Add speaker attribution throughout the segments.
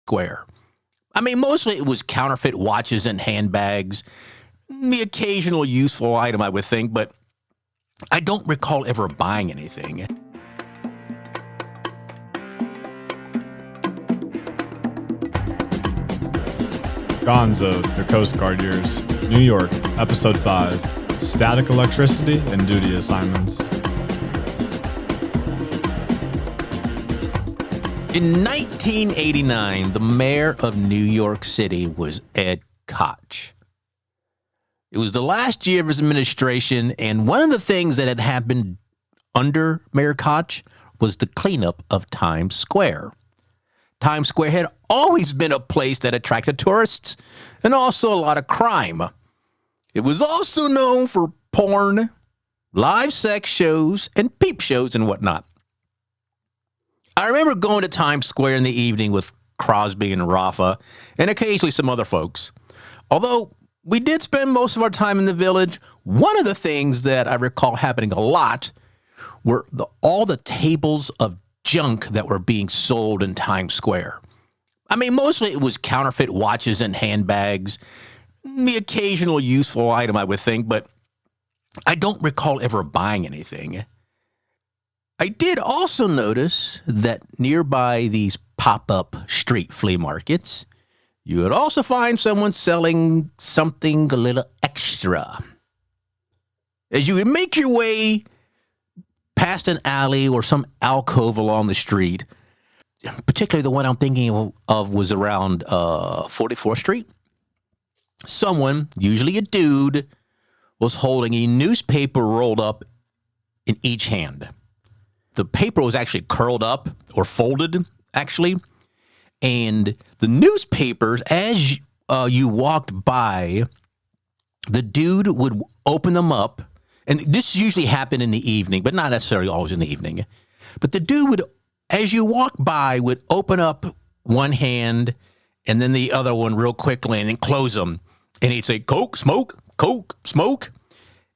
Speaker 1: Square. I mean, mostly it was counterfeit watches and handbags, the occasional useful item, I would think, but I don't recall ever buying anything.
Speaker 2: Gonzo, The Coast Guard Years, New York, Episode 5, Static Electricity and Duty Assignments.
Speaker 1: In 1989, the mayor of New York City was Ed Koch. It was the last year of his administration, and one of the things that had happened under Mayor Koch was the cleanup of Times Square. Times Square had always been a place that attracted tourists and also a lot of crime. It was also known for porn, live sex shows, and peep shows and whatnot. I remember going to Times Square in the evening with Crosby and Rafa and occasionally some other folks. Although we did spend most of our time in the Village, one of the things that I recall happening a lot were all the tables of junk that were being sold in Times Square. I mean, mostly it was counterfeit watches and handbags, the occasional useful item, I would think, but I don't recall ever buying anything. I did also notice that nearby these pop-up street flea markets, you would also find someone selling something a little extra. As you would make your way past an alley or some alcove along the street, particularly the one I'm thinking of was around 44th Street, someone, usually a dude, was holding a newspaper rolled up in each hand. The paper was actually curled up or folded, actually. And the newspapers, as you walked by, the dude would open them up. And this usually happened in the evening, but not necessarily always in the evening. But the dude would, as you walked by, would open up one hand and then the other one real quickly and then close them. And he'd say, Coke, smoke, Coke, smoke.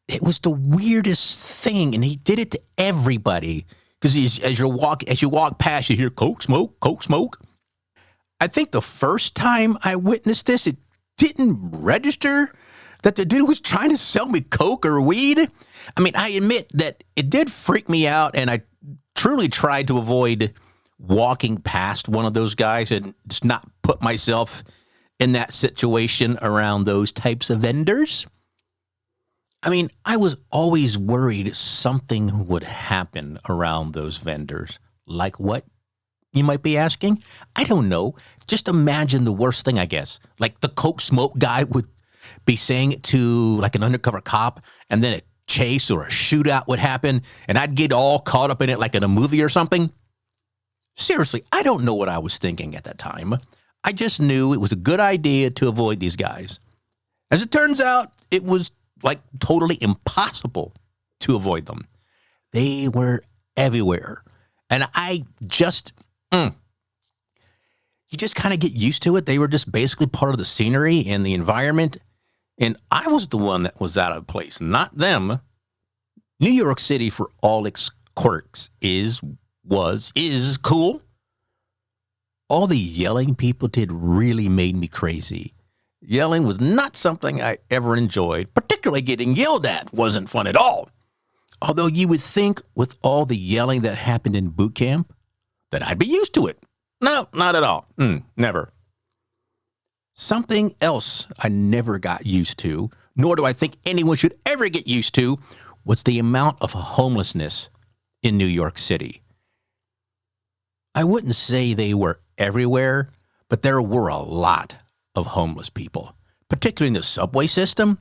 Speaker 1: It was the weirdest thing. And he did it to everybody. Because as you walk past, you hear Coke, smoke, Coke, smoke. I think the first time I witnessed this, it didn't register that the dude was trying to sell me Coke or weed. I mean, I admit that it did freak me out, and I truly tried to avoid walking past one of those guys and just not put myself in that situation around those types of vendors. I mean, I was always worried something would happen around those vendors. Like what, you might be asking? I don't know. Just imagine the worst thing, I guess. Like the Coke smoke guy would be saying it to like an undercover cop, and then a chase or a shootout would happen, and I'd get all caught up in it like in a movie or something. Seriously, I don't know what I was thinking at that time. I just knew it was a good idea to avoid these guys. As it turns out, it was like totally impossible to avoid them. They were everywhere. And I just, you just kind of get used to it. They were just basically part of the scenery and the environment. And I was the one that was out of place, not them. New York City, for all its quirks, is cool. All the yelling people did really made me crazy. Yelling was not something I ever enjoyed. Particularly getting yelled at wasn't fun at all. Although you would think with all the yelling that happened in boot camp that I'd be used to it. No, not at all. Never. Something else I never got used to, nor do I think anyone should ever get used to, was the amount of homelessness in New York City. I wouldn't say they were everywhere, but there were a lot of homeless people, particularly in the subway system.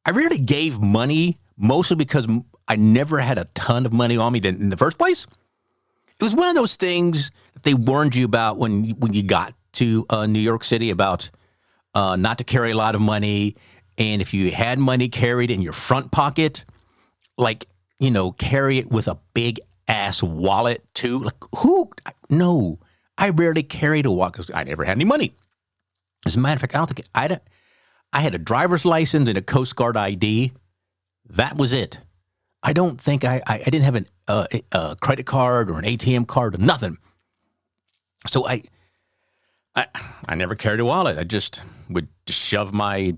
Speaker 1: I rarely gave money, mostly because I never had a ton of money on me in the first place. It was one of those things that they warned you about when you got to New York City about not to carry a lot of money. And if you had money carried in your front pocket, carry it with a big ass wallet too. Like who? No, I rarely carried a wallet because I never had any money. As a matter of fact, I don't think I had a driver's license and a Coast Guard ID. That was it. I don't think I didn't have a credit card or an ATM card or nothing. So I never carried a wallet. I just would shove my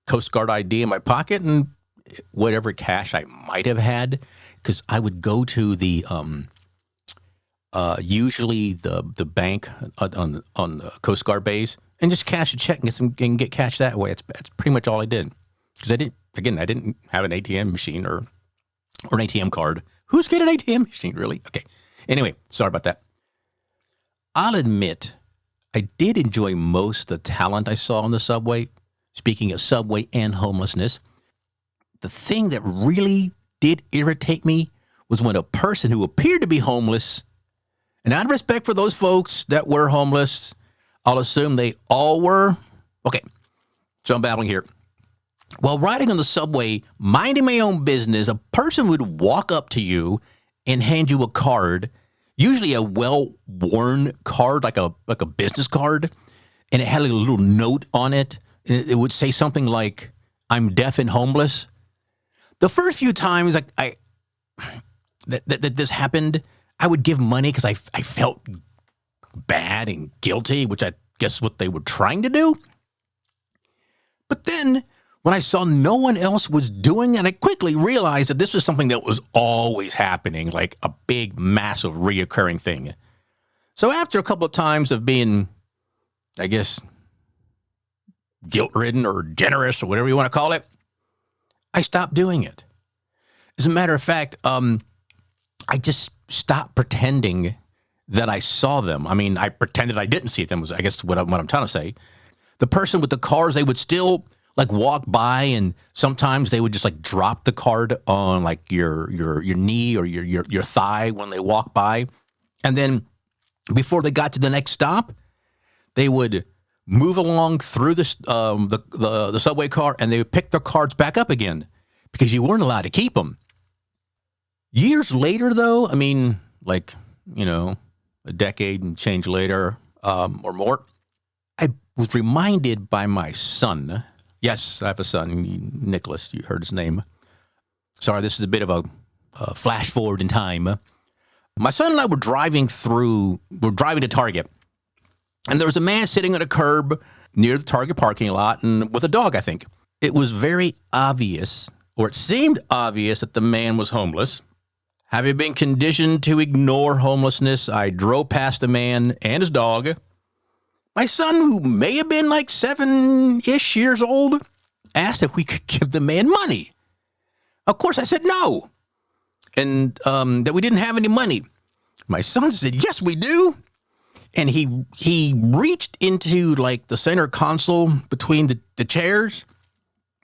Speaker 1: Coast Guard ID in my pocket and whatever cash I might have had, because I would go to the usually the bank on the Coast Guard base and just cash a check and get cash that way. That's pretty much all I did, because I didn't have an ATM machine or an ATM card. Who's got an ATM machine, really? Okay. Anyway, sorry about that. I'll admit, I did enjoy most of the talent I saw on the subway. Speaking of subway and homelessness, the thing that really did irritate me was when a person who appeared to be homeless, and out of respect for those folks that were homeless, I'll assume they all were. Okay, so I'm babbling here. While riding on the subway, minding my own business, a person would walk up to you and hand you a card, usually a well-worn card, like a business card, and it had a little note on it. It would say something like, "I'm deaf and homeless." The first few times that this happened, I would give money because I felt bad and guilty, which I guess is what they were trying to do. But then when I saw no one else was doing it, I quickly realized that this was something that was always happening, like a big, massive, reoccurring thing. So after a couple of times of being, I guess, guilt-ridden or generous or whatever you want to call it, I stopped doing it. As a matter of fact, I just stopped pretending that I saw them. I mean, I pretended I didn't see them, was I guess what I'm trying to say. The person with the cars, they would still like walk by, and sometimes they would just like drop the card on like your knee or your thigh when they walk by. And then before they got to the next stop, they would move along through the subway car, and they would pick their cards back up again because you weren't allowed to keep them. Years later, though, I mean, like, you know, a decade and change later or more, I was reminded by my son. Yes, I have a son, Nicholas. You heard his name. Sorry, this is a bit of a flash forward in time. My son and I were driving to Target, and there was a man sitting on a curb near the Target parking lot and with a dog, I think. It was very obvious, or it seemed obvious, that the man was homeless. Having been conditioned to ignore homelessness, I drove past the man and his dog. My son, who may have been like 7-ish years old, asked if we could give the man money. Of course, I said no, and that we didn't have any money. My son said, "Yes, we do." And he reached into like the center console between the chairs,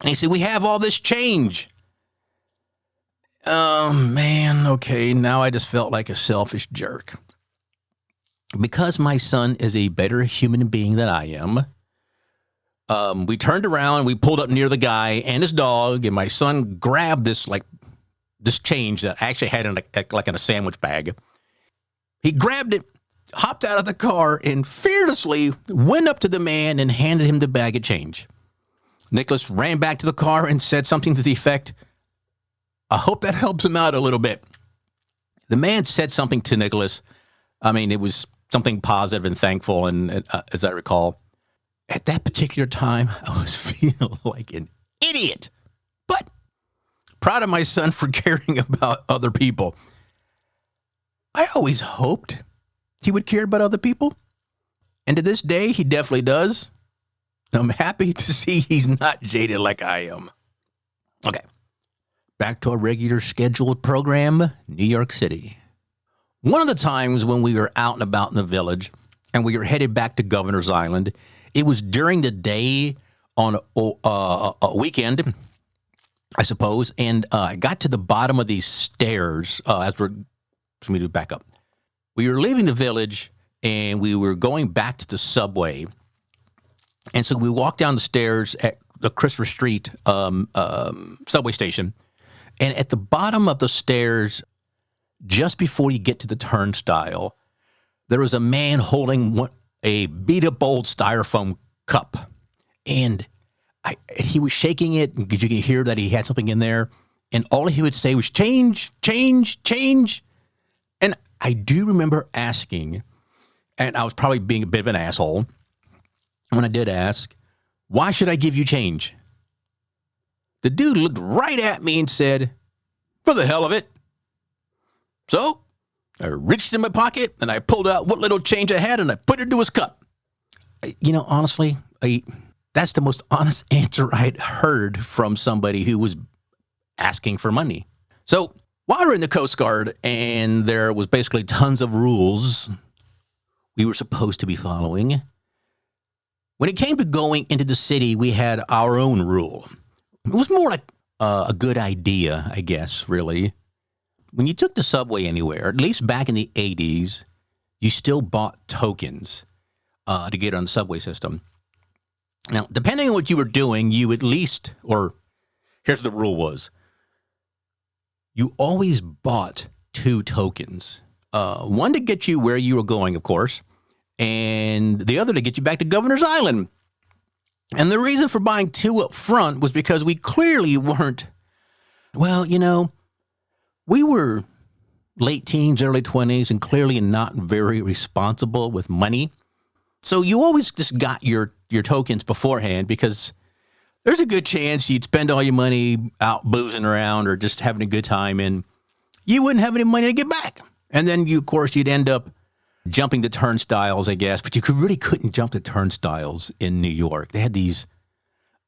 Speaker 1: and he said, "We have all this change." Oh, man, okay, now I just felt like a selfish jerk. Because my son is a better human being than I am, we turned around, we pulled up near the guy and his dog, and my son grabbed this change that I actually had in a sandwich bag. He grabbed it, hopped out of the car, and fearlessly went up to the man and handed him the bag of change. Nicholas ran back to the car and said something to the effect, "I hope that helps him out a little bit." The man said something to Nicholas. I mean, it was something positive and thankful, and as I recall, at that particular time, I was feeling like an idiot, but proud of my son for caring about other people. I always hoped he would care about other people, and to this day, he definitely does. I'm happy to see he's not jaded like I am. Okay. Back to our regular scheduled program, New York City. One of the times when we were out and about in the village and we were headed back to Governor's Island, it was during the day on a weekend, I suppose, and I got to the bottom of these stairs let me back up. We were leaving the village and we were going back to the subway. And so we walked down the stairs at the Christopher Street subway station. And at the bottom of the stairs, just before you get to the turnstile, there was a man holding a beat-up old styrofoam cup. And he was shaking it because you could hear that he had something in there. And all he would say was, "Change, change, change." And I do remember asking, And I was probably being a bit of an asshole when I did ask, why should I give you change? The dude looked right at me and said, for the hell of it. So I reached in my pocket and I pulled out what little change I had and I put it into his cup. Honestly, that's the most honest answer I'd heard from somebody who was asking for money. So while we were in the Coast Guard and there was basically tons of rules we were supposed to be following, when it came to going into the city, we had our own rule. It was more like a good idea, I guess, really. When you took the subway anywhere, at least back in the 80s, you still bought tokens to get on the subway system. Now, depending on what you were doing, you at least, or here's the rule was, you always bought 2 tokens. One to get you where you were going, of course, and the other to get you back to Governor's Island. And the reason for buying 2 up front was because we clearly weren't, we were late teens, early 20s, and clearly not very responsible with money. So you always just got your tokens beforehand because there's a good chance you'd spend all your money out boozing around or just having a good time and you wouldn't have any money to get back. And then, you'd end up jumping the turnstiles, I guess, but you really couldn't jump the turnstiles in New York. They had these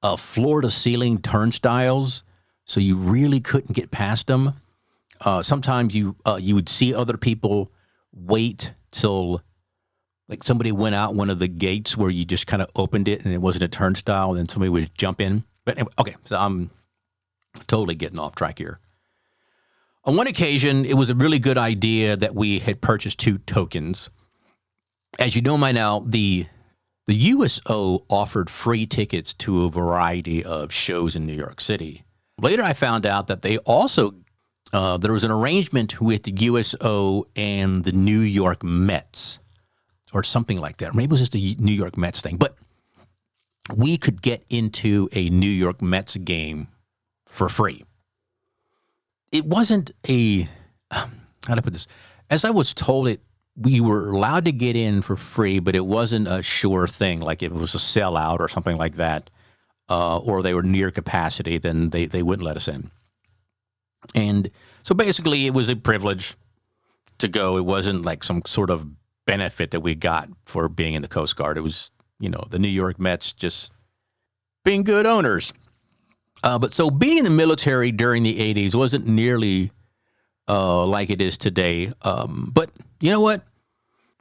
Speaker 1: floor-to-ceiling turnstiles, so you really couldn't get past them. Sometimes you would see other people wait till like somebody went out one of the gates where you just kind of opened it and it wasn't a turnstile, and then somebody would jump in. But anyway, okay, so I'm totally getting off track here. On one occasion, it was a really good idea that we had purchased 2 tokens. As you know by now, the USO offered free tickets to a variety of shows in New York City. Later, I found out that they also, there was an arrangement with the USO and the New York Mets, or something like that. Maybe it was just a New York Mets thing. But we could get into a New York Mets game for free. It wasn't how to put this? As I was told it, we were allowed to get in for free, but it wasn't a sure thing. Like if it was a sellout or something like that, or they were near capacity, then they wouldn't let us in. And so basically it was a privilege to go. It wasn't like some sort of benefit that we got for being in the Coast Guard. It was, the New York Mets just being good owners. But so being in the military during the 80s wasn't nearly like it is today. But you know what?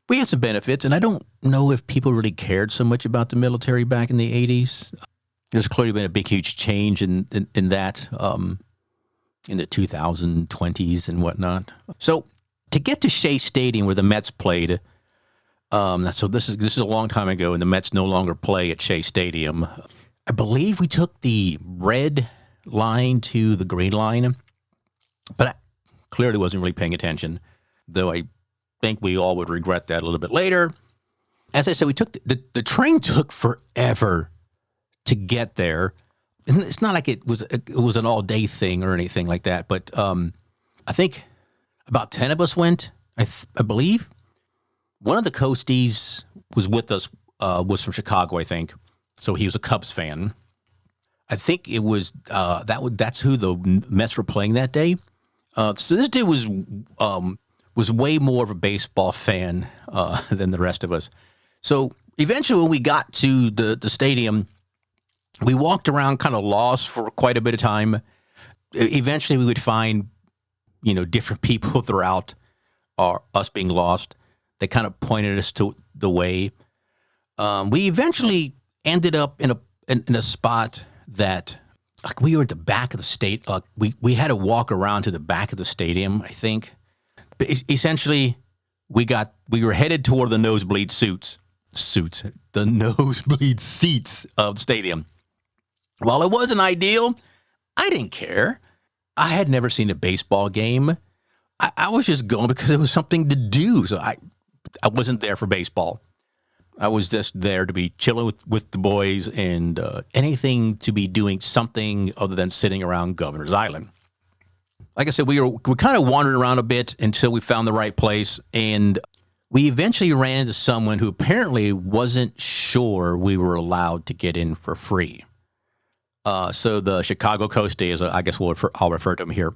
Speaker 1: We had some benefits, and I don't know if people really cared so much about the military back in the 80s. There's clearly been a big, huge change in that in the 2020s and whatnot. So to get to Shea Stadium where the Mets played, so this is a long time ago, and the Mets no longer play at Shea Stadium. I believe we took the red line to the green line, but I clearly wasn't really paying attention, though I think we all would regret that a little bit later. As I said, we took the train took forever to get there. And it's not like it was an all-day thing or anything like that, but I think about 10 of us went, I believe. One of the Coasties was with us, was from Chicago, I think. So he was a Cubs fan. I think it was that's who the Mets were playing that day. So this dude was way more of a baseball fan than the rest of us. So eventually, when we got to the stadium, we walked around kind of lost for quite a bit of time. Eventually, we would find different people throughout us being lost. They kind of pointed us to the way. We eventually ended up in a spot that, like, we were at the back of the state. We had to walk around to the back of the stadium, I think. But essentially, we were headed toward the nosebleed the nosebleed seats of the stadium. While it wasn't ideal, I didn't care. I had never seen a baseball game. I was just going because it was something to do. So I wasn't there for baseball. I was just there to be chilling with the boys and anything to be doing something other than sitting around Governor's Island. Like I said, we kind of wandered around a bit until we found the right place. And we eventually ran into someone who apparently wasn't sure we were allowed to get in for free. So the Chicago Coast Day, I guess I'll refer to him here,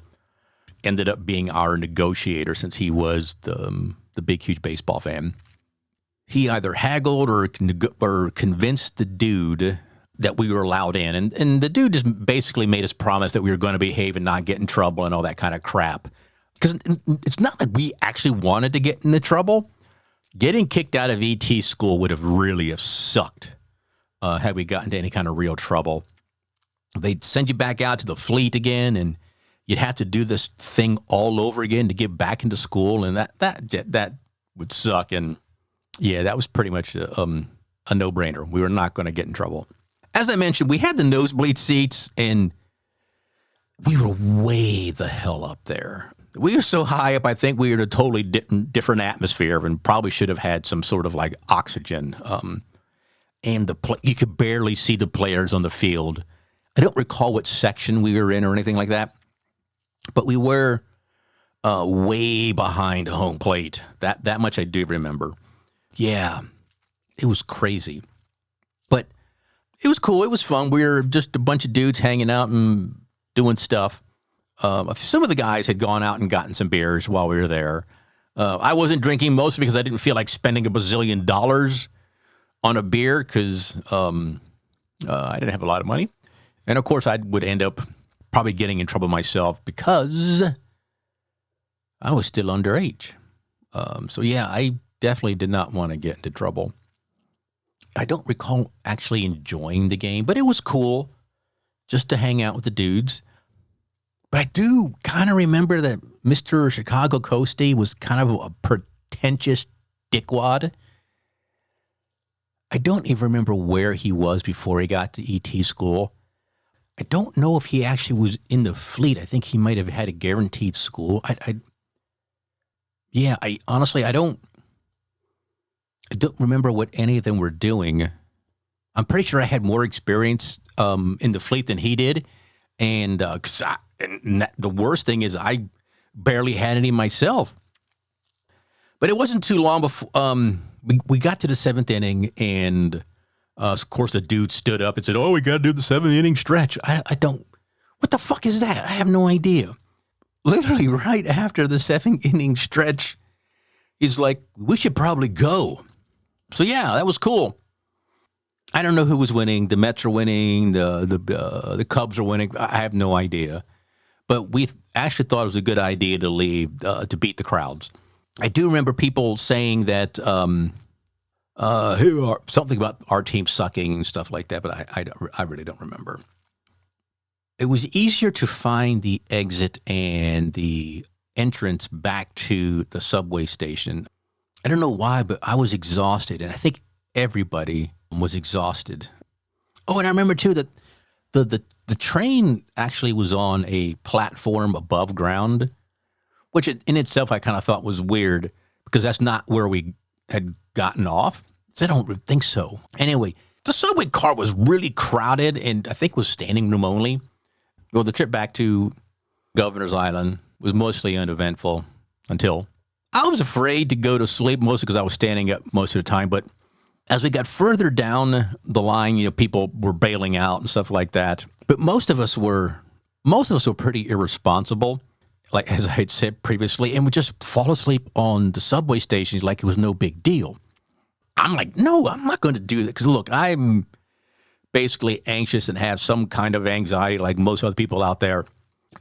Speaker 1: ended up being our negotiator since he was the big, huge baseball fan. He either haggled or convinced the dude that we were allowed in. And the dude just basically made us promise that we were going to behave and not get in trouble and all that kind of crap. Because it's not like we actually wanted to get into trouble. Getting kicked out of ET school would have really sucked had we gotten into any kind of real trouble. They'd send you back out to the fleet again, and you'd have to do this thing all over again to get back into school, and that would suck. And yeah, that was pretty much a no-brainer. We were not going to get in trouble. As I mentioned, we had the nosebleed seats, and we were way the hell up there. We were so high up, I think we were in a totally different atmosphere and probably should have had some sort of like oxygen. And you could barely see the players on the field. I don't recall what section we were in or anything like that, but we were way behind home plate. That much I do remember. Yeah, it was crazy, but it was cool. It was fun. We were just a bunch of dudes hanging out and doing stuff. Some of the guys had gone out and gotten some beers while we were there. I wasn't drinking mostly because I didn't feel like spending $1 bazillion on a beer because I didn't have a lot of money. And, of course, I would end up probably getting in trouble myself because I was still underage. So, yeah, I definitely did not want to get into trouble. I don't recall actually enjoying the game, but it was cool just to hang out with the dudes. But I do kind of remember that Mr. Chicago Coastie was kind of a pretentious dickwad. I don't even remember where he was before he got to ET school. I don't know if he actually was in the fleet. I think he might have had a guaranteed school. I honestly don't remember what any of them were doing. I'm pretty sure I had more experience in the fleet than he did. And the worst thing is I barely had any myself. But it wasn't too long before we got to the seventh inning, and of course the dude stood up and said, "Oh, we got to do the seventh inning stretch." I don't. What the fuck is that? I have no idea. Literally right after the seventh inning stretch, he's like, "We should probably go." So yeah, that was cool. I don't know who was winning. The Mets are winning. The Cubs are winning. I have no idea. But we actually thought it was a good idea to leave to beat the crowds. I do remember people saying that something about our team sucking and stuff like that, but I really don't remember. It was easier to find the exit and the entrance back to the subway station. I don't know why, but I was exhausted, and I think everybody was exhausted. Oh, and I remember too that the train actually was on a platform above ground, which in itself I kind of thought was weird because that's not where we had gotten off. So I don't think so. Anyway, the subway car was really crowded and I think was standing room only. Well, the trip back to Governor's Island was mostly uneventful until I was afraid to go to sleep, mostly because I was standing up most of the time. But as we got further down the line, people were bailing out and stuff like that. But most of us were pretty irresponsible, like as I had said previously, and would just fall asleep on the subway stations like it was no big deal. I'm like, no, I'm not going to do that because look, I'm basically anxious and have some kind of anxiety like most other people out there.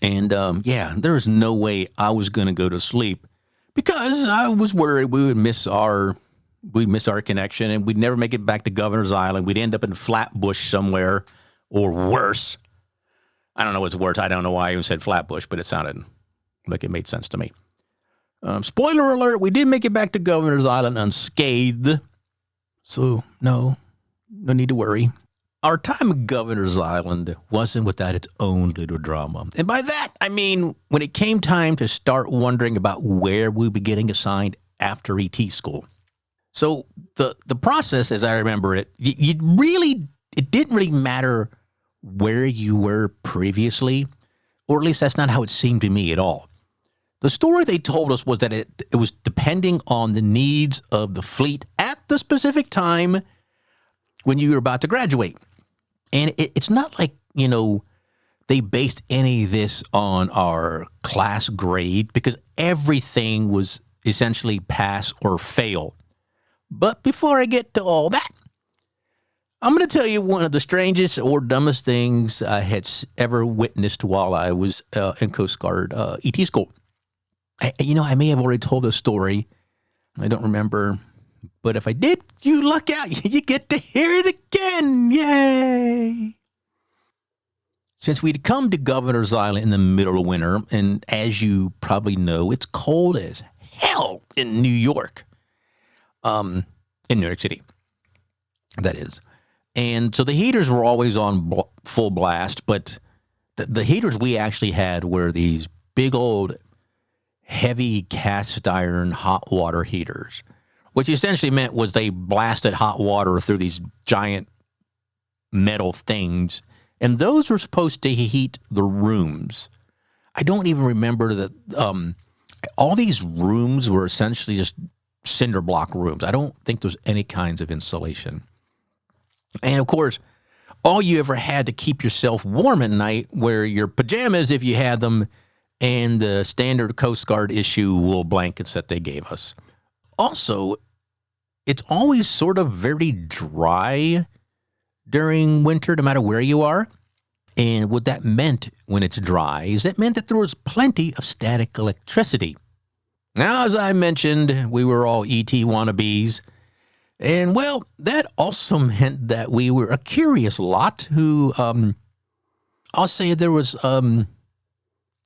Speaker 1: And there is no way I was going to go to sleep because I was worried we would miss our connection and we'd never make it back to Governor's Island. We'd end up in Flatbush somewhere or worse. I don't know what's worse. I don't know why I even said Flatbush, but it sounded like it made sense to me. Spoiler alert, we did make it back to Governor's Island unscathed. So no need to worry. Our time at Governor's Island wasn't without its own little drama. And by that, I mean, when it came time to start wondering about where we'd be getting assigned after ET school. So the process, as I remember it, it didn't really matter where you were previously, or at least that's not how it seemed to me at all. The story they told us was that it was depending on the needs of the fleet at the specific time when you were about to graduate. And it's not like, they based any of this on our class grade because everything was essentially pass or fail. But before I get to all that, I'm going to tell you one of the strangest or dumbest things I had ever witnessed while I was in Coast Guard ET school. I may have already told this story. I don't remember. But if I did, you luck out. You get to hear it again. Yay! Since we'd come to Governor's Island in the middle of winter, and as you probably know, it's cold as hell in New York. In New York City, that is. And so the heaters were always on full blast, but the heaters we actually had were these big old heavy cast iron hot water heaters, which essentially meant was they blasted hot water through these giant metal things, and those were supposed to heat the rooms. I don't even remember that all these rooms were essentially just cinder block rooms. I don't think there's any kinds of insulation. And of course, all you ever had to keep yourself warm at night were your pajamas if you had them, and the standard Coast Guard issue wool blankets that they gave us. Also, it's always sort of very dry during winter, no matter where you are. And what that meant when it's dry is it meant that there was plenty of static electricity. Now, as I mentioned, we were all ET wannabes. And, well, that also meant that we were a curious lot who, I'll say there was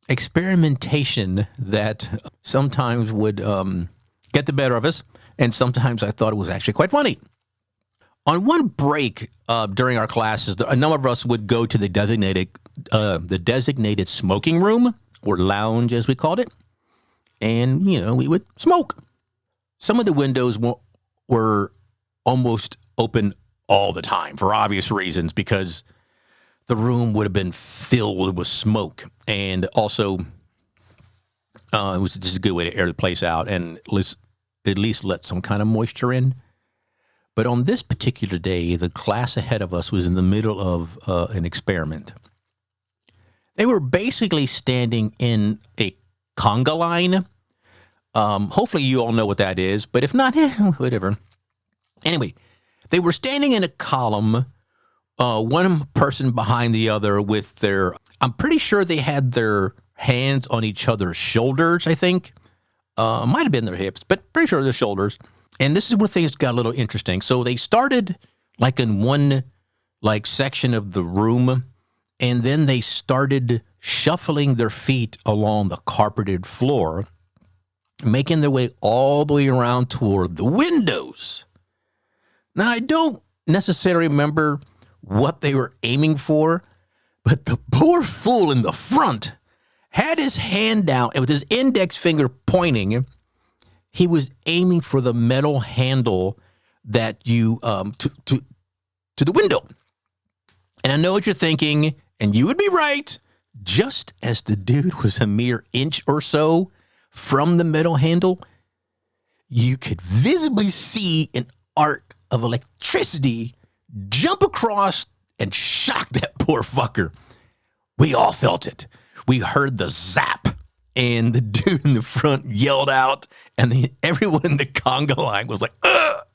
Speaker 1: experimentation that sometimes would get the better of us, and sometimes I thought it was actually quite funny. On one break during our classes, a number of us would go to the designated smoking room, or lounge as we called it, and, we would smoke. Some of the windows were almost open all the time for obvious reasons, because the room would have been filled with smoke. And also, it was just a good way to air the place out and at least let some kind of moisture in. But on this particular day, the class ahead of us was in the middle of an experiment. They were basically standing in a conga line. Hopefully you all know what that is, but if not, whatever. Anyway, they were standing in a column, one person behind the other with I'm pretty sure they had their hands on each other's shoulders, I think. Might have been their hips, but pretty sure their shoulders. And this is where things got a little interesting. So they started in one section of the room, and then they started shuffling their feet along the carpeted floor, making their way all the way around toward the windows. Now, I don't necessarily remember what they were aiming for, but the poor fool in the front had his hand out, and with his index finger pointing, he was aiming for the metal handle that you to the window. And I know what you're thinking, and you would be right. Just as the dude was a mere inch or so from the metal handle, you could visibly see an arc of electricity jump across and shock that poor fucker. We all felt it. We heard the zap, and the dude in the front yelled out, and everyone in the conga line was like, ugh!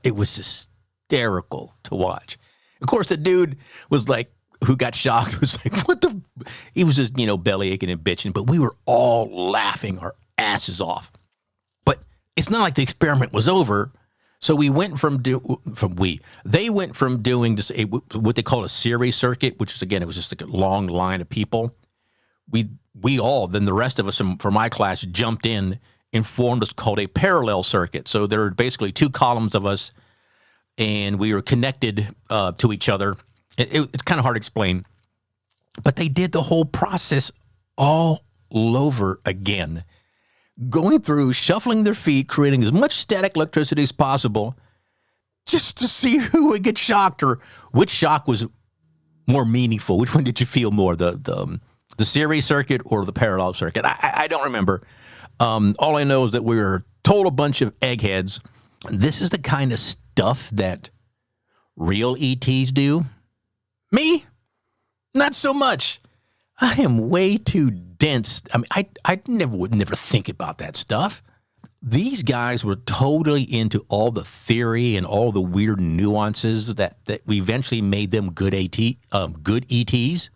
Speaker 1: It was hysterical to watch. Of course, the dude was like, who got shocked, was like, what the? He was just, belly aching and bitching, but we were all laughing our asses off. But it's not like the experiment was over. So we went they went from doing this, what they call a series circuit, which is, again, it was just like a long line of people. We all, then the rest of us from my class jumped in and formed what's called a parallel circuit. So there are basically two columns of us, and we were connected to each other. It's kind of hard to explain, but they did the whole process all over again, going through, shuffling their feet, creating as much static electricity as possible, just to see who would get shocked, or which shock was more meaningful. Which one did you feel more? The the series circuit or the parallel circuit. I don't remember. All I know is that we were told a bunch of eggheads. This is the kind of stuff that real ETs do. Me? Not so much. I am way too dense. I mean, I would never think about that stuff. These guys were totally into all the theory and all the weird nuances that we eventually made them good ETs.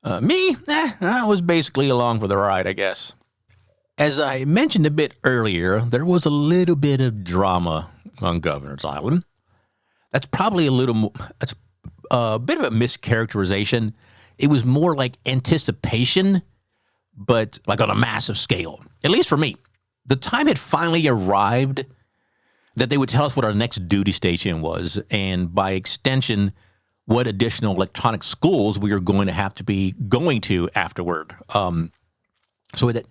Speaker 1: I was basically along for the ride, I guess. As I mentioned a bit earlier, there was a little bit of drama on Governor's Island. That's probably that's a bit of a mischaracterization. It was more like anticipation, but like on a massive scale, at least for me. The time had finally arrived that they would tell us what our next duty station was, and by extension, what additional electronic schools we were going to have to be going to afterward. So that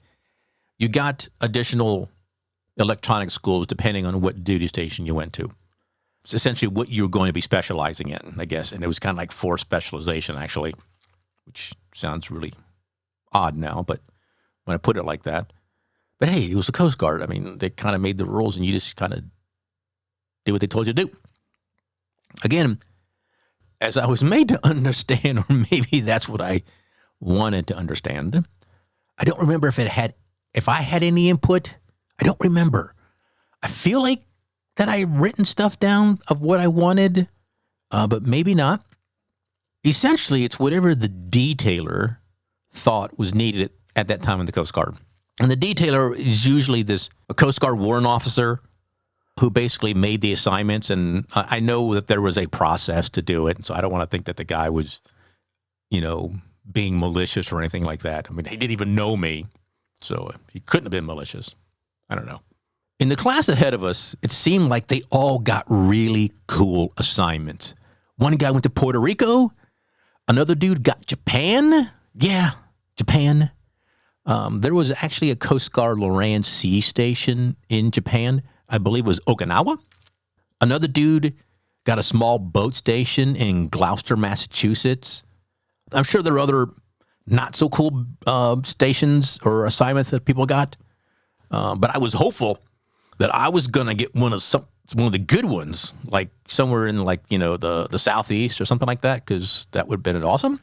Speaker 1: you got additional electronic schools depending on what duty station you went to. It's essentially what you were going to be specializing in, I guess. And it was kind of like forced specialization, actually, which sounds really odd now, but when I put it like that. But hey, it was the Coast Guard. I mean, they kind of made the rules and you just kind of did what they told you to do. Again, as I was made to understand, or maybe that's what I wanted to understand, I don't remember if I had any input. I don't remember. I feel like that I had written stuff down of what I wanted, but maybe not. Essentially, it's whatever the detailer thought was needed at that time in the Coast Guard. And the detailer is usually a Coast Guard warrant officer who basically made the assignments. And I know that there was a process to do it. So I don't want to think that the guy was, being malicious or anything like that. I mean, he didn't even know me. So he couldn't have been malicious. I don't know. In the class ahead of us, it seemed like they all got really cool assignments. One guy went to Puerto Rico. Another dude got Japan. Yeah, Japan. There was actually a Coast Guard Loran Sea Station in Japan. I believe it was Okinawa. Another dude got a small boat station in Gloucester, Massachusetts. I'm sure there are other not so cool stations or assignments that people got. But I was hopeful that I was going to get one of the good ones, like somewhere in the Southeast or something like that, because that would have been awesome.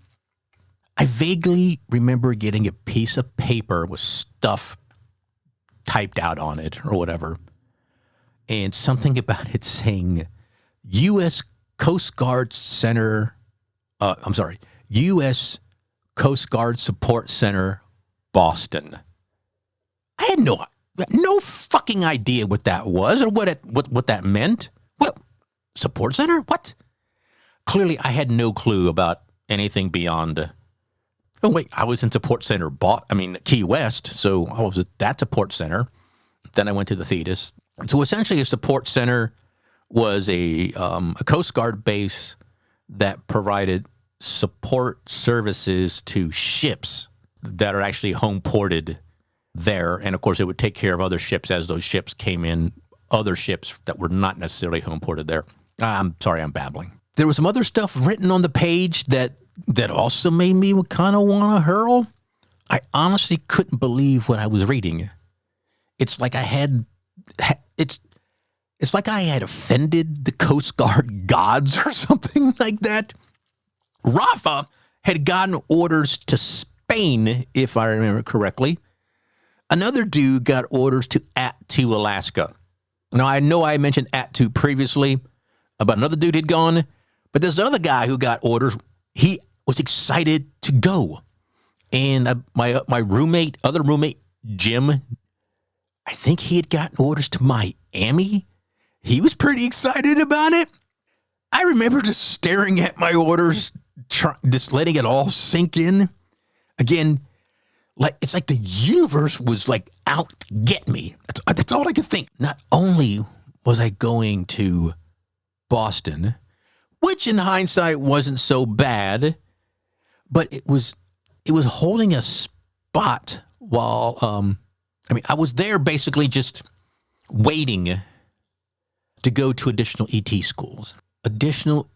Speaker 1: I vaguely remember getting a piece of paper with stuff typed out on it or whatever, and something about it saying U.S. Coast Guard Center, U.S. Coast Guard Support Center, Boston. I had no fucking idea what that was or what that meant. What? Support Center? What? Clearly, I had no clue about anything beyond... Oh, wait, I was in Support Center, Key West, so I was at that Support Center. Then I went to the Thetis. So essentially, a Support Center was a Coast Guard base that provided support services to ships that are actually home ported there. And, of course, it would take care of other ships as those ships came in, other ships that were not necessarily home ported there. I'm sorry, I'm babbling. There was some other stuff written on the page that also made me kind of want to hurl. I honestly couldn't believe what I was reading. It's like it's like I had offended the Coast Guard gods or something like that. Rafa had gotten orders to Spain, if I remember correctly. Another dude got orders to Attu, Alaska. Now, I know I mentioned Attu previously about another dude had gone, but this other guy who got orders, he was excited to go. And my other roommate, Jim, I think he had gotten orders to Miami. He was pretty excited about it. I remember just staring at my orders, just letting it all sink in. Again, it's like the universe was like out to get me. That's all I could think. Not only was I going to Boston, which in hindsight wasn't so bad, but it was holding a spot while I was there basically just waiting to go to additional ET schools. Additional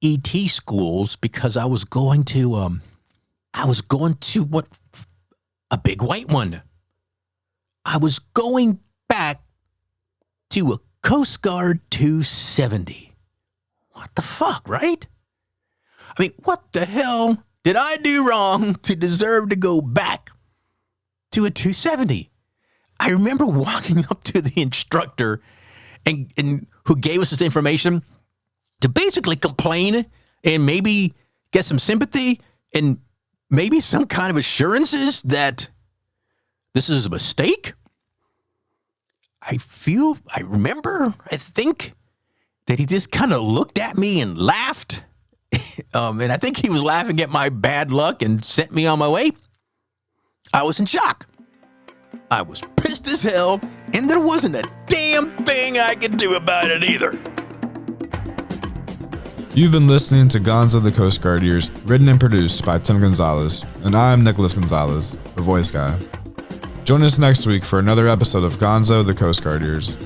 Speaker 1: ET schools because I was going to I was going to a big white one. I was going back to a Coast Guard 270. What the fuck, right? I mean, what the hell did I do wrong to deserve to go back to a 270? I remember walking up to the instructor and who gave us this information to basically complain and maybe get some sympathy and maybe some kind of assurances that this is a mistake. I think that he just kind of looked at me and laughed. And I think he was laughing at my bad luck and sent me on my way. I was in shock. I was pissed as hell, and there wasn't a damn thing I could do about it either.
Speaker 2: You've been listening to Gonzo the Coast Guard Years, written and produced by Tim Gonzalez, and I'm Nicholas Gonzalez, the voice guy. Join us next week for another episode of Gonzo the Coast Guard Years.